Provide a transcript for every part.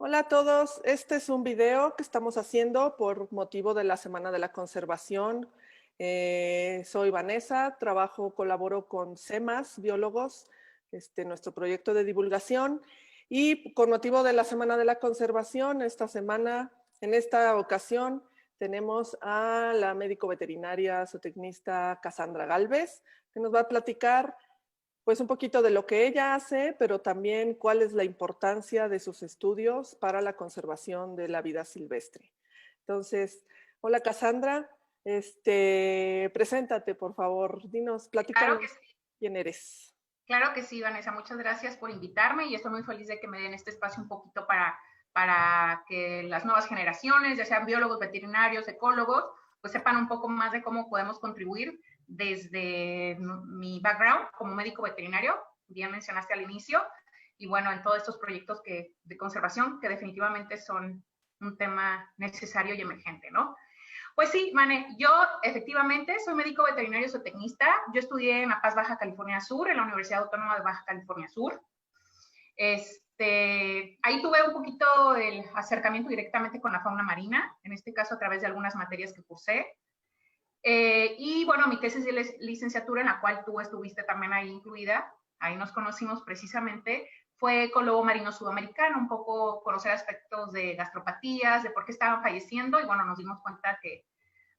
Hola a todos, este es un video que estamos haciendo por motivo de la Semana de la Conservación. Soy Vanessa, colaboro con CEMAS, biólogos, nuestro proyecto de divulgación. Y con motivo de la Semana de la Conservación, en esta ocasión, tenemos a la médico veterinaria zootecnista Cassandra Gálvez, que nos va a platicar pues un poquito de lo que ella hace, pero también cuál es la importancia de sus estudios para la conservación de la vida silvestre. Entonces, hola Cassandra, preséntate por favor, Claro platícanos que sí, quién eres. claro que sí, Vanessa. Muchas gracias por invitarme y estoy muy feliz de que me den este espacio un poquito para que las nuevas generaciones, ya sean biólogos, veterinarios, ecólogos, pues sepan un poco más de cómo podemos contribuir desde mi background como médico veterinario, bien mencionaste al inicio, y bueno, en todos estos proyectos de conservación que definitivamente son un tema necesario y emergente, ¿no? Pues sí, Mane, yo efectivamente soy médico veterinario zootecnista. Yo estudié en La Paz, Baja California Sur, en la Universidad Autónoma de Baja California Sur. Ahí tuve un poquito el acercamiento directamente con la fauna marina, en este caso a través de algunas materias que cursé. Y bueno, mi tesis de licenciatura, en la cual tú estuviste también ahí incluida, ahí nos conocimos precisamente, fue con lobo marino sudamericano, un poco conocer aspectos de gastropatías, de por qué estaban falleciendo, y bueno, nos dimos cuenta que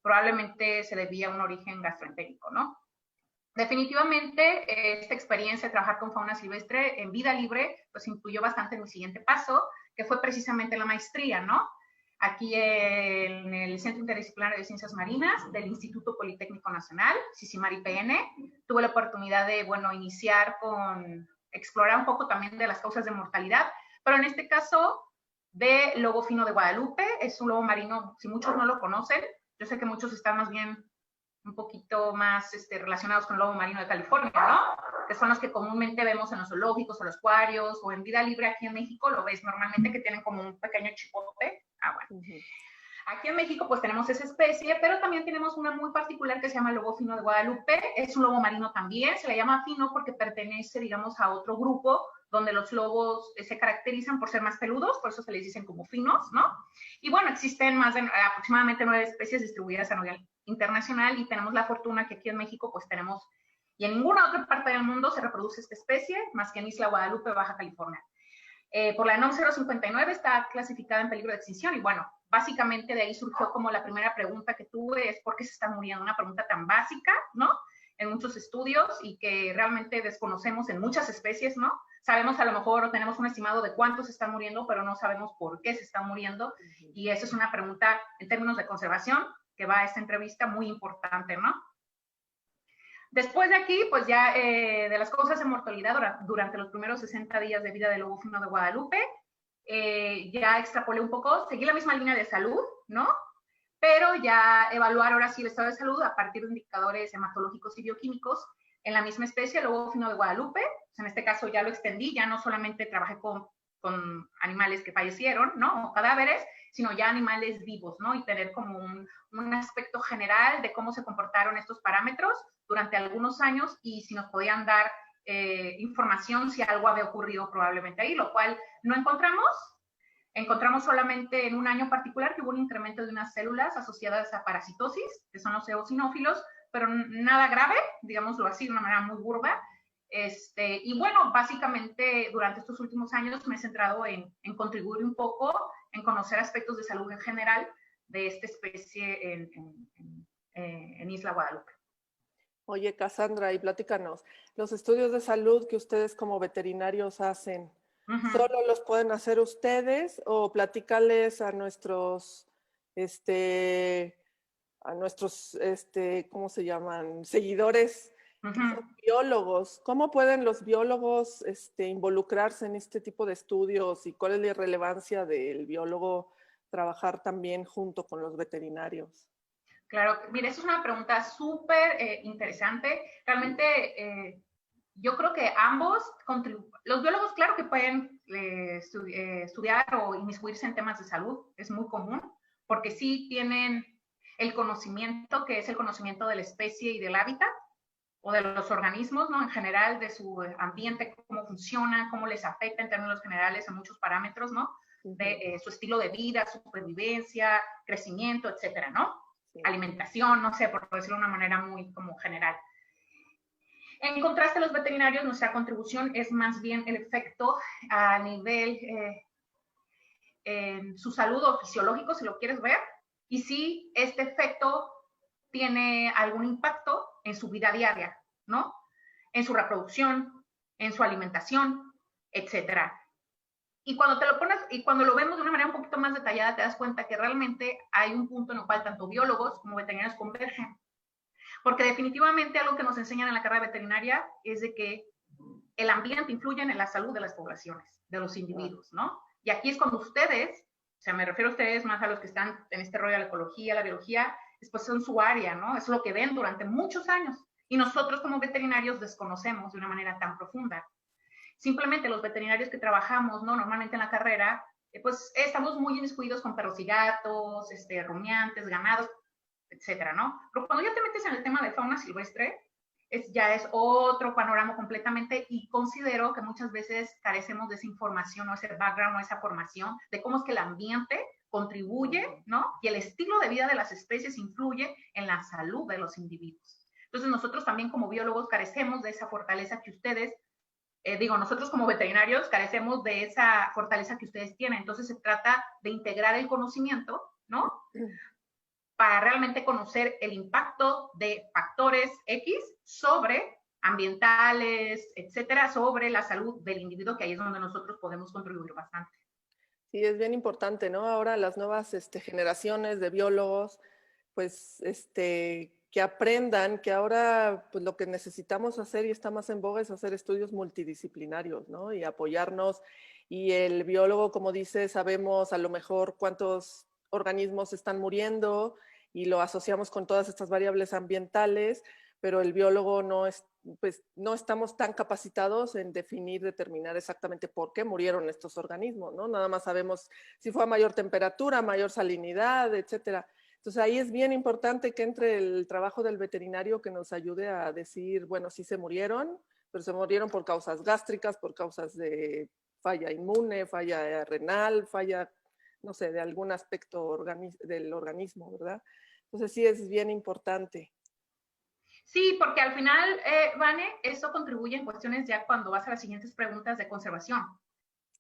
probablemente se debía a un origen gastroentérico, ¿no? Definitivamente, esta experiencia de trabajar con fauna silvestre en vida libre, pues influyó bastante en mi siguiente paso, que fue precisamente la maestría, ¿no? Aquí en el Centro Interdisciplinario de Ciencias Marinas del Instituto Politécnico Nacional, CICIMAR IPN, tuve la oportunidad de, bueno, iniciar con, explorar un poco también de las causas de mortalidad, pero en este caso de lobo fino de Guadalupe, es un lobo marino, si muchos no lo conocen, yo sé que muchos están más bien un poquito más relacionados con el lobo marino de California, ¿no? Que son los que comúnmente vemos en los zoológicos o los acuarios o en vida libre aquí en México, lo ves normalmente que tienen como un pequeño chipote. Ah, bueno. Aquí en México pues tenemos esa especie, pero también tenemos una muy particular que se llama lobo fino de Guadalupe. Es un lobo marino también, se le llama fino porque pertenece, digamos, a otro grupo donde los lobos se caracterizan por ser más peludos, por eso se les dicen como finos, ¿no? Y bueno, existen más de aproximadamente 9 especies distribuidas a nivel internacional y tenemos la fortuna que aquí en México pues tenemos, y en ninguna otra parte del mundo se reproduce esta especie, más que en Isla Guadalupe, Baja California. Por la NOM 059 está clasificada en peligro de extinción y bueno, básicamente de ahí surgió como la primera pregunta que tuve es ¿por qué se está muriendo? Una pregunta tan básica, ¿no? En muchos estudios y que realmente desconocemos en muchas especies, ¿no? Sabemos a lo mejor o tenemos un estimado de cuántos se están muriendo, pero no sabemos por qué se están muriendo y esa es una pregunta en términos de conservación que va a esta entrevista muy importante, ¿no? Después de aquí, pues ya de las causas de mortalidad durante los primeros 60 días de vida del lobo fino de Guadalupe, ya extrapolé un poco, seguí la misma línea de salud, ¿no? Pero ya evaluar ahora sí el estado de salud a partir de indicadores hematológicos y bioquímicos en la misma especie, el lobo fino de Guadalupe. Pues en este caso ya lo extendí, ya no solamente trabajé con animales que fallecieron, ¿no? O cadáveres, sino ya animales vivos, ¿no? Y tener como un aspecto general de cómo se comportaron estos parámetros durante algunos años y si nos podían dar información si algo había ocurrido probablemente ahí, lo cual no encontramos. Encontramos solamente en un año particular que hubo un incremento de unas células asociadas a parasitosis, que son los eosinófilos, pero nada grave, digámoslo así, de una manera muy burda. Y bueno, básicamente durante estos últimos años me he centrado en contribuir un poco, en conocer aspectos de salud en general de esta especie en Isla Guadalupe. Oye, Cassandra, y platícanos, los estudios de salud que ustedes como veterinarios hacen, Uh -huh. ¿solo los pueden hacer ustedes o platícales este, a nuestros, ¿cómo se llaman? Seguidores Uh que -huh. son biólogos. ¿Cómo pueden los biólogos involucrarse en este tipo de estudios y cuál es la relevancia del biólogo trabajar también junto con los veterinarios? Claro, mira, esa es una pregunta súper interesante. Realmente yo creo que ambos, los biólogos claro que pueden estudiar o inmiscuirse en temas de salud, es muy común, porque sí tienen el conocimiento, que es el conocimiento de la especie y del hábitat, o de los organismos, ¿no? En general, de su ambiente, cómo funciona, cómo les afecta en términos generales en muchos parámetros, ¿no? de su estilo de vida, supervivencia, crecimiento, etcétera, ¿no? Sí. Alimentación, no sé, por decirlo de una manera muy como general. En contraste, los veterinarios, nuestra contribución es más bien el efecto a nivel en su salud o fisiológico, si lo quieres ver, y si este efecto tiene algún impacto en su vida diaria, ¿no? En su reproducción, en su alimentación, etcétera. Y cuando te lo pones, y cuando lo vemos de una manera un poquito más detallada, te das cuenta que realmente hay un punto en el cual tanto biólogos como veterinarios convergen. Porque definitivamente algo que nos enseñan en la carrera veterinaria es de que el ambiente influye en la salud de las poblaciones, de los individuos, ¿no? Y aquí es cuando ustedes, o sea, me refiero a ustedes más a los que están en este rollo de la ecología, la biología, después son su área, ¿no? Es lo que ven durante muchos años. Y nosotros como veterinarios desconocemos de una manera tan profunda. Simplemente los veterinarios que trabajamos, ¿no? Normalmente en la carrera, pues estamos muy inmiscuidos con perros y gatos, rumiantes, ganados, etcétera, ¿no? Pero cuando ya te metes en el tema de fauna silvestre, ya es otro panorama completamente y considero que muchas veces carecemos de esa información o ese background o esa formación de cómo es que el ambiente contribuye, ¿no? Y el estilo de vida de las especies influye en la salud de los individuos. Entonces nosotros también como biólogos carecemos de esa fortaleza que ustedes, nosotros como veterinarios carecemos de esa fortaleza que ustedes tienen. Entonces se trata de integrar el conocimiento, ¿no? Para realmente conocer el impacto de factores X sobre ambientales, etcétera, sobre la salud del individuo, que ahí es donde nosotros podemos contribuir bastante. Sí, es bien importante, ¿no? Ahora las nuevas generaciones de biólogos, pues, que aprendan que ahora pues, lo que necesitamos hacer y está más en boga es hacer estudios multidisciplinarios, ¿no? Y apoyarnos. Y el biólogo, como dice, sabemos a lo mejor cuántos organismos están muriendo y lo asociamos con todas estas variables ambientales, pero el biólogo no es, pues no estamos tan capacitados en definir, determinar exactamente por qué murieron estos organismos, ¿no? Nada más sabemos si fue a mayor temperatura, mayor salinidad, etcétera. Entonces ahí es bien importante que entre el trabajo del veterinario que nos ayude a decir, bueno, sí se murieron, pero se murieron por causas gástricas, por causas de falla inmune, falla renal, falla, no sé, de algún aspecto del organismo, ¿verdad? Entonces sí es bien importante. Sí, porque al final, Vane, eso contribuye en cuestiones ya cuando vas a las siguientes preguntas de conservación.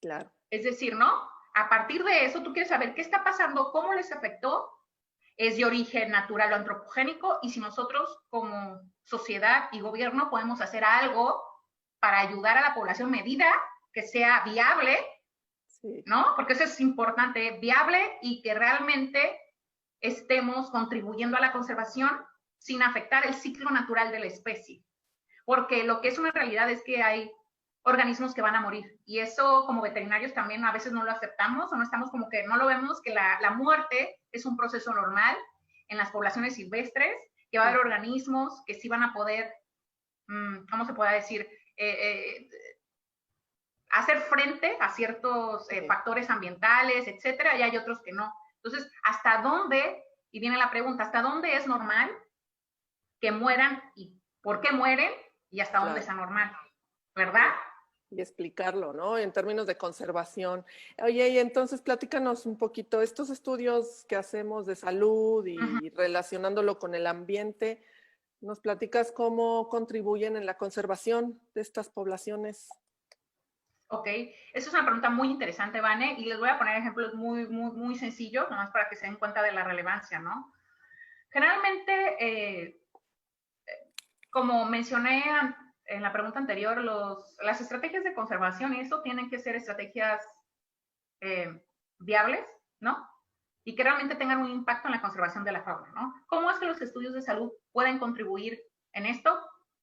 Claro. Es decir, ¿no? A partir de eso, tú quieres saber qué está pasando, cómo les afectó, es de origen natural o antropogénico, y si nosotros como sociedad y gobierno podemos hacer algo para ayudar a la población medida que sea viable, sí, ¿no? Porque eso es importante, viable y que realmente estemos contribuyendo a la conservación sin afectar el ciclo natural de la especie. Porque lo que es una realidad es que hay organismos que van a morir. Y eso como veterinarios también a veces no lo aceptamos o no estamos como que no lo vemos, que la muerte es un proceso normal en las poblaciones silvestres, que va a haber organismos que sí van a poder, ¿cómo se puede decir? Hacer frente a ciertos factores ambientales, etcétera, y hay otros que no. Entonces, ¿hasta dónde, y viene la pregunta, hasta dónde es normal que mueran y por qué mueren y hasta dónde es anormal? ¿Verdad? Y explicarlo, ¿no? En términos de conservación. Oye, y entonces platícanos un poquito, estos estudios que hacemos de salud y relacionándolo con el ambiente, ¿nos platicas cómo contribuyen en la conservación de estas poblaciones? Ok, esa es una pregunta muy interesante, Vane, y les voy a poner ejemplos muy sencillos, nomás para que se den cuenta de la relevancia, ¿no? Generalmente, como mencioné en la pregunta anterior, las estrategias de conservación y eso tienen que ser estrategias viables, ¿no? Y que realmente tengan un impacto en la conservación de la fauna, ¿no? ¿Cómo es que los estudios de salud pueden contribuir en esto?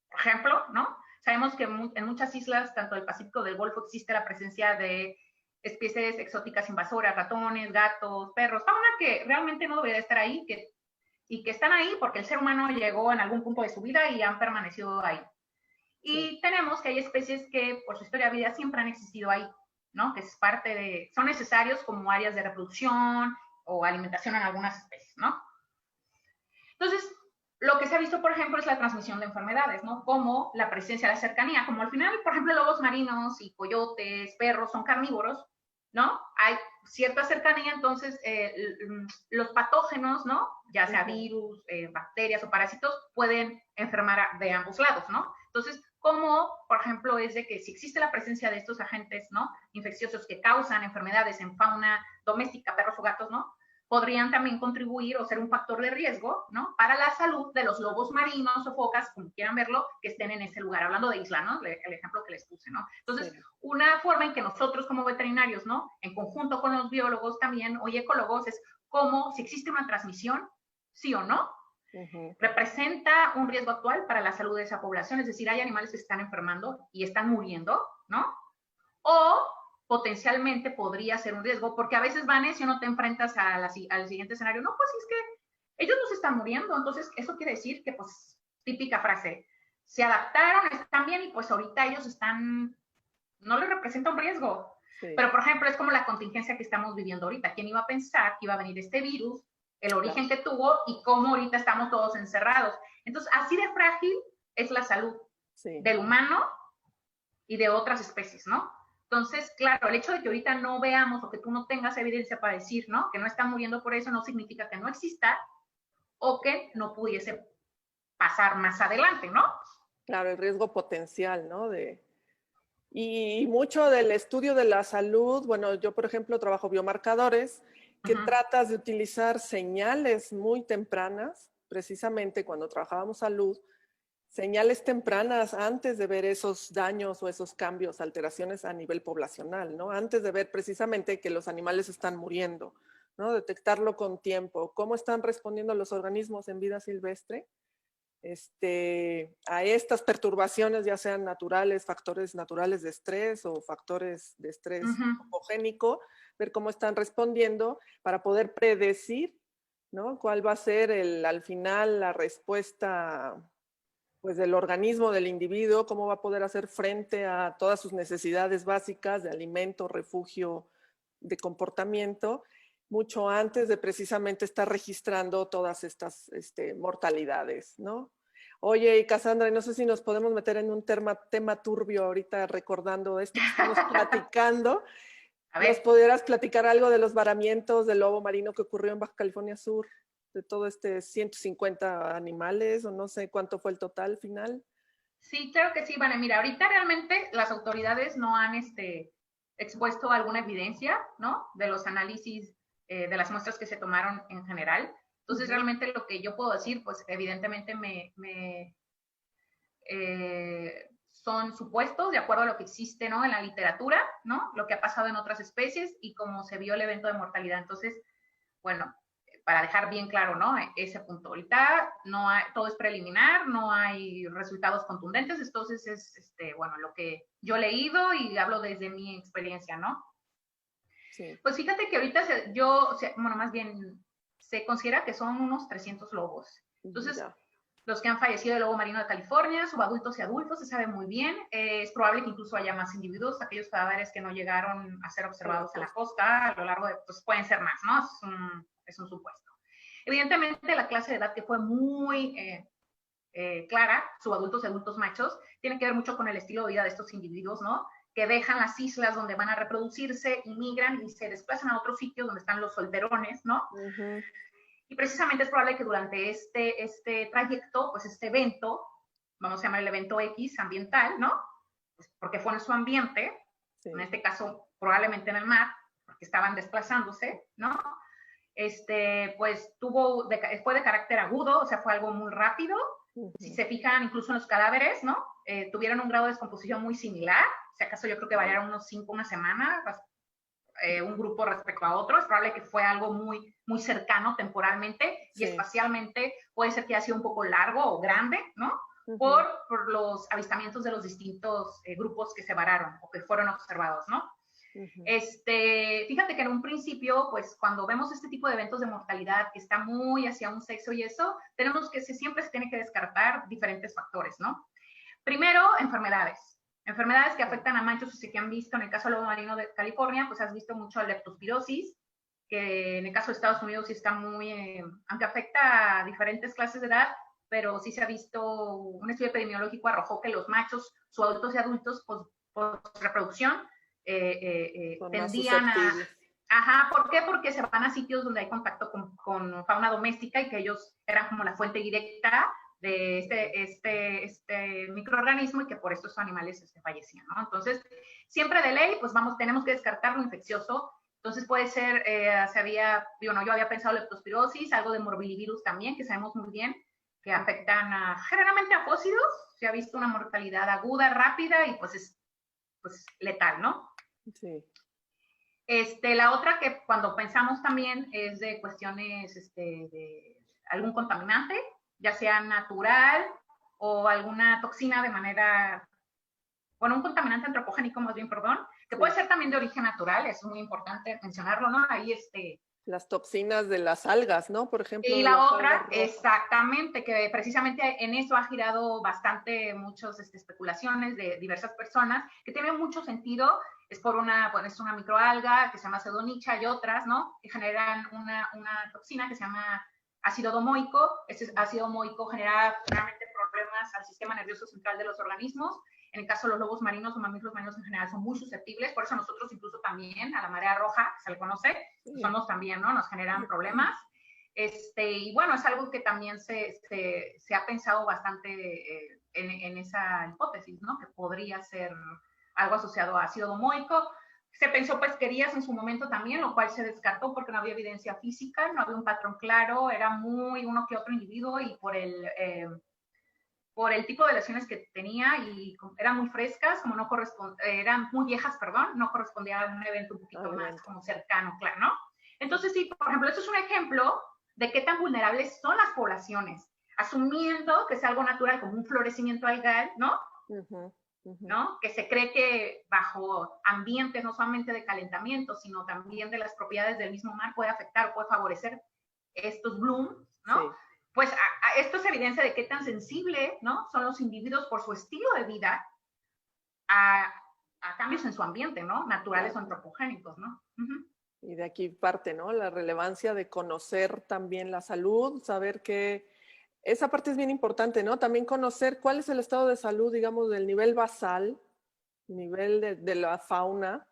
Por ejemplo, ¿no? Sabemos que en muchas islas, tanto del Pacífico del Golfo, existe la presencia de especies exóticas invasoras, ratones, gatos, perros, fauna que realmente no debería estar ahí, y que están ahí porque el ser humano llegó en algún punto de su vida y han permanecido ahí. Y tenemos que hay especies que por su historia de vida siempre han existido ahí, ¿no? Que es parte de, son necesarios como áreas de reproducción o alimentación en algunas especies, ¿no? Entonces, lo que se ha visto, por ejemplo, es la transmisión de enfermedades, ¿no? Como la presencia, la cercanía, como al final, por ejemplo, lobos marinos y coyotes, perros son carnívoros, ¿no? cierta cercanía, entonces los patógenos, ¿no? Ya sea virus, bacterias o parásitos, pueden enfermar de ambos lados, ¿no? Entonces, como, por ejemplo, es de que si existe la presencia de estos agentes, ¿no? Infecciosos que causan enfermedades en fauna doméstica, perros o gatos, ¿no? Podrían también contribuir o ser un factor de riesgo, ¿no? Para la salud de los lobos marinos o focas, como quieran verlo, que estén en ese lugar. Hablando de isla, ¿no? El ejemplo que les puse, ¿no? Entonces, una forma en que nosotros como veterinarios, ¿no? En conjunto con los biólogos también, o ecólogos, es cómo, si existe una transmisión, sí o no, representa un riesgo actual para la salud de esa población, es decir, hay animales que se están enfermando y están muriendo, ¿no? O potencialmente podría ser un riesgo, porque a veces, Vanes, si no te enfrentas al siguiente escenario, no, pues es que ellos no se están muriendo, entonces eso quiere decir que, pues, típica frase, se adaptaron, están bien y pues ahorita ellos están, no les representa un riesgo. Sí. Pero, por ejemplo, es como la contingencia que estamos viviendo ahorita. ¿Quién iba a pensar que iba a venir este virus, el origen que tuvo y cómo ahorita estamos todos encerrados? Entonces, así de frágil es la salud del humano y de otras especies, ¿no? Entonces, claro, el hecho de que ahorita no veamos o que tú no tengas evidencia para decir, ¿no? Que no están muriendo por eso no significa que no exista o que no pudiese pasar más adelante, ¿no? Claro, el riesgo potencial, ¿no? Y mucho del estudio de la salud, bueno, yo por ejemplo trabajo biomarcadores, que tratas de utilizar señales muy tempranas, precisamente cuando trabajábamos salud, señales tempranas antes de ver esos daños o esos cambios, alteraciones a nivel poblacional, ¿no? Antes de ver precisamente que los animales están muriendo, ¿no? Detectarlo con tiempo, cómo están respondiendo los organismos en vida silvestre a estas perturbaciones, ya sean naturales, factores naturales de estrés o factores de estrés antropogénico, ver cómo están respondiendo para poder predecir, ¿no? Cuál va a ser al final la respuesta pues del organismo del individuo, cómo va a poder hacer frente a todas sus necesidades básicas de alimento, refugio, de comportamiento, mucho antes de precisamente estar registrando todas estas mortalidades, ¿no? Oye, y Cassandra, no sé si nos podemos meter en un tema turbio ahorita recordando esto que estamos platicando. ¿Nos pudieras platicar algo de los varamientos del lobo marino que ocurrió en Baja California Sur? De todo 150 animales, o no sé cuánto fue el total final. Sí, claro que sí, Vane. Mira, ahorita realmente las autoridades no han expuesto alguna evidencia, ¿no? De los análisis de las muestras que se tomaron en general. Entonces, realmente lo que yo puedo decir, pues evidentemente son supuestos de acuerdo a lo que existe, ¿no? En la literatura, ¿no? Lo que ha pasado en otras especies y cómo se vio el evento de mortalidad. Entonces, bueno, para dejar bien claro, ¿no? Ese punto. Ahorita no hay, todo es preliminar, no hay resultados contundentes, entonces es, bueno, lo que yo he leído y hablo desde mi experiencia, ¿no? Sí. Pues fíjate que ahorita bueno, más bien se considera que son unos 300 lobos. Entonces, los que han fallecido del lobo marino de California, subadultos y adultos, se sabe muy bien. Es probable que incluso haya más individuos, aquellos cadáveres que no llegaron a ser observados en la costa, a lo largo de, pues pueden ser más, ¿no? Es un supuesto. Evidentemente, la clase de edad que fue muy clara, subadultos y adultos machos, tiene que ver mucho con el estilo de vida de estos individuos, ¿no? Que dejan las islas donde van a reproducirse, inmigran y se desplazan a otros sitios donde están los solterones, ¿no? Y precisamente es probable que durante este trayecto, pues este evento, vamos a llamar el evento X ambiental, ¿no? Pues porque fue en su ambiente, en este caso probablemente en el mar, porque estaban desplazándose, ¿no? Pues fue de carácter agudo, o sea, fue algo muy rápido. Si se fijan, incluso en los cadáveres, ¿no? Tuvieron un grado de descomposición muy similar, si acaso yo creo que variaron unos 5, una semana, un grupo respecto a otro. Es probable que fue algo muy, muy cercano temporalmente y espacialmente puede ser que haya sido un poco largo o grande, ¿no? Por los avistamientos de los distintos grupos que se vararon o que fueron observados, ¿no? Fíjate que en un principio, pues cuando vemos este tipo de eventos de mortalidad que está muy hacia un sexo y eso, tenemos que siempre se tiene que descartar diferentes factores, ¿no? Primero, enfermedades que afectan a machos, que han visto en el caso del lobo marino de California, pues has visto mucho leptospirosis, que en el caso de Estados Unidos sí está muy, aunque afecta a diferentes clases de edad, pero sí se ha visto, un estudio epidemiológico arrojó que los machos, subadultos y adultos, pues por reproducción, tendían Ajá, ¿por qué? Porque se van a sitios donde hay contacto con fauna doméstica y que ellos eran como la fuente directa de este microorganismo y que por eso estos animales fallecían, ¿no? Entonces, siempre de ley, pues tenemos que descartar lo infeccioso. Entonces puede ser, yo había pensado leptospirosis, algo de morbillivirus también, que sabemos muy bien que afectan generalmente a fósidos. Se ha visto una mortalidad aguda, rápida y pues es letal, ¿no? Sí. La otra que cuando pensamos también es de cuestiones de algún contaminante, ya sea natural o alguna toxina de manera, bueno, un contaminante antropogénico más bien, perdón, que puede ser también de origen natural, es muy importante mencionarlo, ¿no? Ahí Las toxinas de las algas, ¿no? Por ejemplo, y de la las algas otra, rojas. exactamente, que precisamente en eso ha girado bastante muchas especulaciones de diversas personas, que tiene mucho sentido, es por es una microalga que se llama pseudonicha y otras, ¿no? Que generan una toxina que se llama ácido domoico. Este ácido domoico genera realmente problemas al sistema nervioso central de los organismos. En el caso de los lobos marinos o mamíferos marinos en general son muy susceptibles, por eso nosotros incluso también a la marea roja, que se le conoce, somos también, ¿no? Nos generan problemas. Y bueno, es algo que también se ha pensado bastante en esa hipótesis, ¿no? Que podría ser algo asociado a ácido domoico. Se pensó pesquerías en su momento también, lo cual se descartó porque no había evidencia física, no había un patrón claro, era muy uno que otro individuo y por el tipo de lesiones que tenía y eran muy frescas, como eran muy viejas, perdón, no correspondía a un evento un poquito más como cercano, claro, ¿no? Entonces sí, por ejemplo, esto es un ejemplo de qué tan vulnerables son las poblaciones, asumiendo que es algo natural como un florecimiento algal, ¿no? ¿No? Que se cree que bajo ambientes no solamente de calentamiento, sino también de las propiedades del mismo mar puede afectar o puede favorecer estos blooms, ¿no? Sí. Pues esto es evidencia de qué tan sensible, ¿no? Son los individuos por su estilo de vida a cambios en su ambiente, ¿no? Naturales o antropogénicos, ¿no? Y de aquí parte, ¿no? La relevancia de conocer también la salud, saber que esa parte es bien importante, ¿no? También conocer cuál es el estado de salud, digamos, del nivel basal, nivel de la fauna,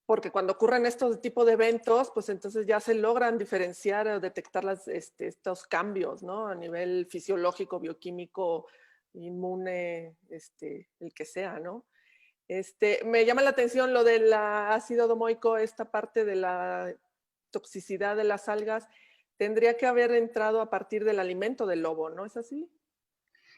porque cuando ocurren estos tipos de eventos, pues entonces ya se logran diferenciar o detectar estos cambios, ¿no? A nivel fisiológico, bioquímico, inmune, el que sea, ¿no? Me llama la atención lo del ácido domoico, esta parte de la toxicidad de las algas, tendría que haber entrado a partir del alimento del lobo, ¿no es así?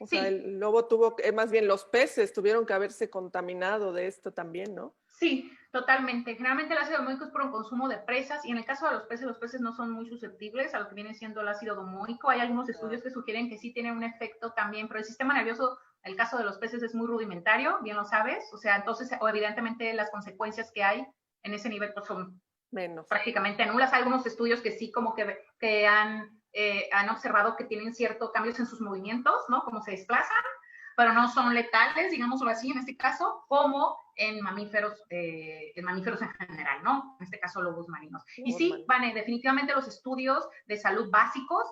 O sea, el lobo tuvo, más bien los peces tuvieron que haberse contaminado de esto también, ¿no? Sí, totalmente. Generalmente el ácido domoico es por un consumo de presas y en el caso de los peces no son muy susceptibles a lo que viene siendo el ácido domoico. Hay algunos estudios que sugieren que sí tiene un efecto también, pero el sistema nervioso, el caso de los peces es muy rudimentario, bien lo sabes. O sea, entonces, evidentemente las consecuencias que hay en ese nivel pues, son menos, prácticamente nulas. Hay algunos estudios que sí como que han observado que tienen ciertos cambios en sus movimientos, ¿no? Como se desplazan, pero no son letales, digámoslo así, en este caso, como en mamíferos en general, ¿no? En este caso, lobos marinos. Y sí, definitivamente los estudios de salud básicos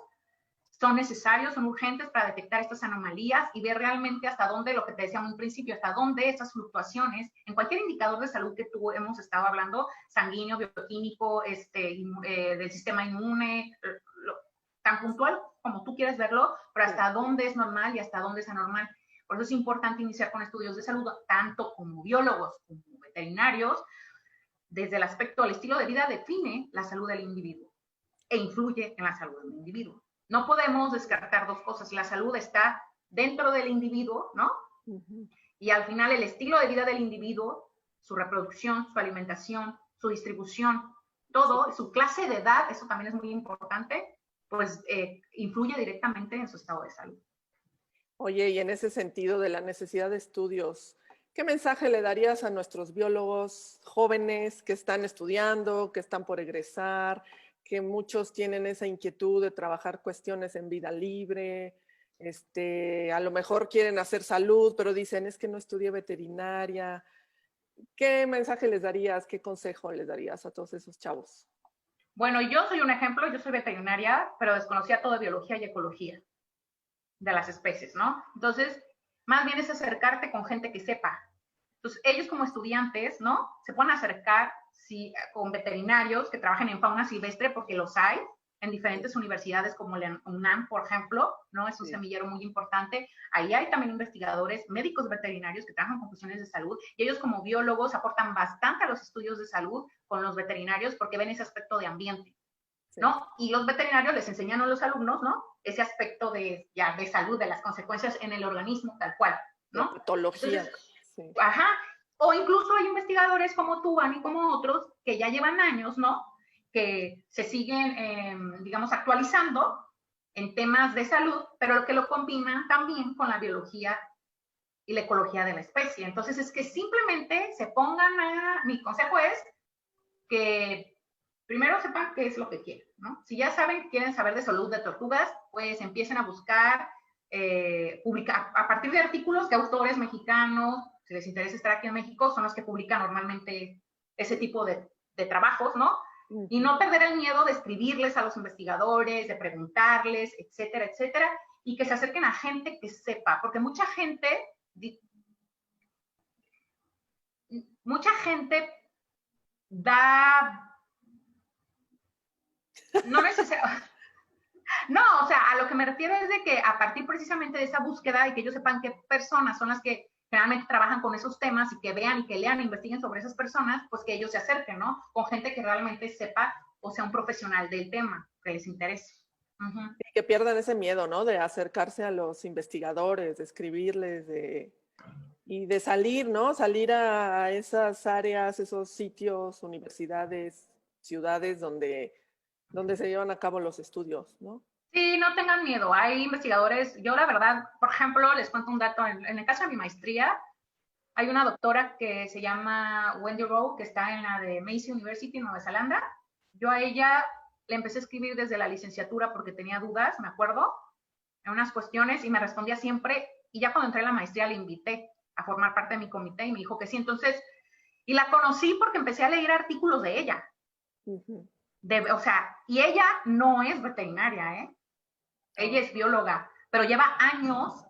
son necesarios, son urgentes para detectar estas anomalías y ver realmente hasta dónde, lo que te decía en un principio, hasta dónde estas fluctuaciones, en cualquier indicador de salud que tú hemos estado hablando, sanguíneo, bioquímico, del sistema inmune, tan puntual como tú quieres verlo, pero hasta dónde es normal y hasta dónde es anormal. Por eso es importante iniciar con estudios de salud, tanto como biólogos como veterinarios, desde el aspecto del estilo de vida define la salud del individuo e influye en la salud del individuo. No podemos descartar dos cosas. La salud está dentro del individuo, ¿no? Y al final el estilo de vida del individuo, su reproducción, su alimentación, su distribución, todo, su clase de edad, eso también es muy importante, pues influye directamente en su estado de salud. Oye, y en ese sentido de la necesidad de estudios, ¿qué mensaje le darías a nuestros biólogos jóvenes que están estudiando, que están por egresar, que muchos tienen esa inquietud de trabajar cuestiones en vida libre? A lo mejor quieren hacer salud, pero dicen, es que no estudié veterinaria. ¿Qué mensaje les darías, qué consejo les darías a todos esos chavos? Bueno, yo soy un ejemplo, yo soy veterinaria, pero desconocía todo de biología y ecología de las especies, ¿no? Entonces, más bien es acercarte con gente que sepa. Entonces, ellos como estudiantes, ¿no? Se pueden acercar con veterinarios que trabajan en fauna silvestre, porque los hay en diferentes universidades como la UNAM, por ejemplo, ¿no? Es un semillero muy importante. Ahí hay también investigadores, médicos veterinarios que trabajan con cuestiones de salud, y ellos como biólogos aportan bastante a los estudios de salud con los veterinarios porque ven ese aspecto de ambiente, ¿no? Y los veterinarios les enseñan a los alumnos, ¿no? Ese aspecto de salud, de las consecuencias en el organismo, tal cual, ¿no? La patología. Entonces, ajá. O incluso hay investigadores como tú, Ani, como otros, que ya llevan años, ¿no? Que se siguen, digamos, actualizando en temas de salud, pero que lo combinan también con la biología y la ecología de la especie. Entonces, es que simplemente se pongan mi consejo es que primero sepan qué es lo que quieren, ¿no? Si ya saben que quieren saber de salud de tortugas, pues empiecen a buscar, publicar, a partir de artículos que autores mexicanos, si les interesa estar aquí en México, son los que publican normalmente ese tipo de trabajos, ¿no? Y no perder el miedo de escribirles a los investigadores, de preguntarles, etcétera, etcétera, y que se acerquen a gente que sepa, porque mucha gente da, no necesariamente, no, o sea, a lo que me refiero es de que a partir precisamente de esa búsqueda y que ellos sepan qué personas son las que generalmente trabajan con esos temas y que vean y que lean e investiguen sobre esas personas, pues que ellos se acerquen, ¿no? Con gente que realmente sepa o sea un profesional del tema, que les interese. Y que pierdan ese miedo, ¿no? De acercarse a los investigadores, de escribirles, y de salir, ¿no? Salir a esas áreas, esos sitios, universidades, ciudades donde se llevan a cabo los estudios, ¿no? Sí, no tengan miedo. Hay investigadores, yo la verdad, por ejemplo, les cuento un dato, en el caso de mi maestría, hay una doctora que se llama Wendy Rowe, que está en la de Massey University, en Nueva Zelanda. Yo a ella le empecé a escribir desde la licenciatura porque tenía dudas, me acuerdo, en unas cuestiones y me respondía siempre. Y ya cuando entré a la maestría le invité a formar parte de mi comité y me dijo que sí. Entonces, y la conocí porque empecé a leer artículos de ella. O sea, y ella no es veterinaria, ¿eh? Ella es bióloga, pero lleva años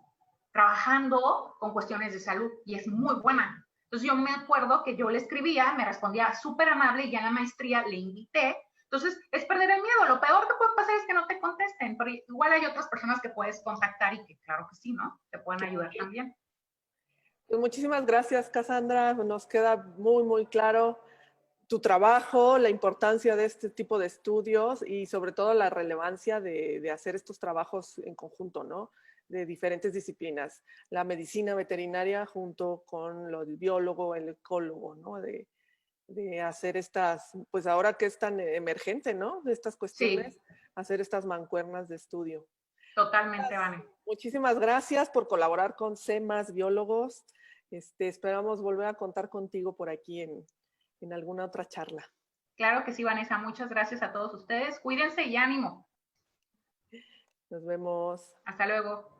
trabajando con cuestiones de salud y es muy buena. Entonces yo me acuerdo que yo le escribía, me respondía súper amable y ya en la maestría le invité. Entonces es perder el miedo. Lo peor que puede pasar es que no te contesten, pero igual hay otras personas que puedes contactar y que claro que sí, ¿no? Te pueden ayudar también. Pues muchísimas gracias, Cassandra. Nos queda muy, muy claro tu trabajo, la importancia de este tipo de estudios y sobre todo la relevancia de hacer estos trabajos en conjunto, ¿no? De diferentes disciplinas. La medicina veterinaria junto con el biólogo, el ecólogo, ¿no? De hacer estas, pues ahora que es tan emergente, ¿no? De estas cuestiones, sí, hacer estas mancuernas de estudio. Totalmente, Vane. Muchísimas gracias por colaborar con CEMAS Biólogos. Esperamos volver a contar contigo por aquí en alguna otra charla. Claro que sí, Vanessa. Muchas gracias a todos ustedes. Cuídense y ánimo. Nos vemos. Hasta luego.